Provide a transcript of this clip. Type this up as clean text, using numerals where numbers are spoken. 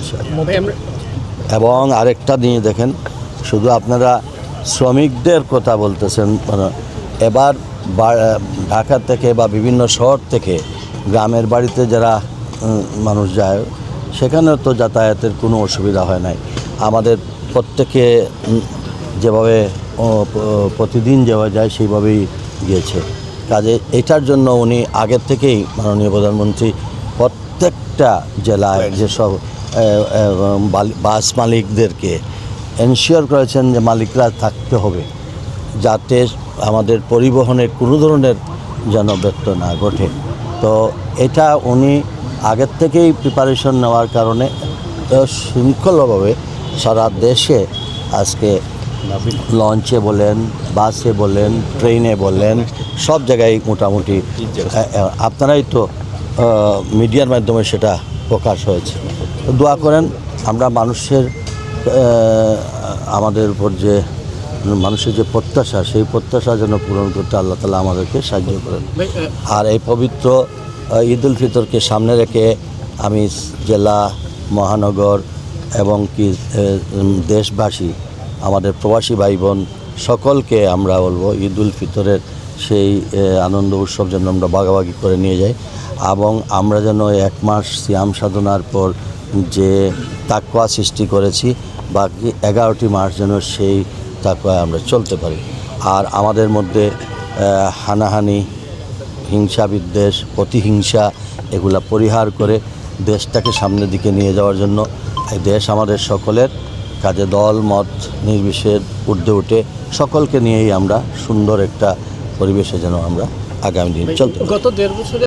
বিষয়। এবং আরেকটা নিয়ে দেখেন, শুধু আপনারা শ্রমিকদের কথা বলতেছেন, এবার ঢাকা থেকে বা বিভিন্ন শহর থেকে গ্রামের বাড়িতে যারা মানুষ যায়, সেখানেও তো যাতায়াতের কোনো অসুবিধা হয় নাই। আমাদের প্রত্যেকে যেভাবে প্রতিদিন যাওয়া যায় সেইভাবেই গিয়েছে। কাজে এটার জন্য উনি আগের থেকেই মাননীয় প্রধানমন্ত্রী প্রত্যেকটা জেলায় যেসব বাস মালিকদেরকে এনশিওর করেছেন যে মালিকরা থাকতে হবে, যাতে আমাদের পরিবহনে কোনো ধরনের যেন ব্যত্যয় না ঘটে। তো এটা উনি আগের থেকেই প্রিপারেশন নেওয়ার কারণে শৃঙ্খলভাবে সারা দেশে আজকে লঞ্চে বলেন, বাসে বলেন, ট্রেনে বলেন, সব জায়গায় মোটামুটি আপনারাই তো মিডিয়ার মাধ্যমে সেটা প্রকাশ হয়েছে। তো দোয়া করেন, আমরা আমাদের উপর যে মানুষের যে প্রত্যাশা, সেই প্রত্যাশা যেন পূরণ করতে আল্লাহ তাআলা আমাদেরকে সাহায্য করেন। আর এই পবিত্র ঈদ উল ফিতরকে সামনে রেখে আমি জেলা, মহানগর এবং কি দেশবাসী, আমাদের প্রবাসী ভাই বোন সকলকে আমরা বলবো ঈদ উল ফিতরের সেই আনন্দ উৎসব যেন আমরা ভাগাভাগি করে নিয়ে যাই, এবং আমরা যেন এক মাস সিয়াম সাধনার পর যে তাকওয়া সৃষ্টি করেছি, বাকি 11টি মাস যেন সেই তাকওয়ায় আমরা চলতে পারি। আর আমাদের মধ্যে হানাহানি, হিংসা বিদ্বেষ, প্রতিহিংসা এগুলা পরিহার করে দেশটাকে সামনের দিকে নিয়ে যাওয়ার জন্য এই দেশ আমাদের সকলের কাজে দল মত নির্বিশেষে ঊর্ধ্বে উঠে সকলকে নিয়েই আমরা সুন্দর একটা পরিবেশে যেন আমরা আগামী দিন চলতে। গত 1.5 বছরে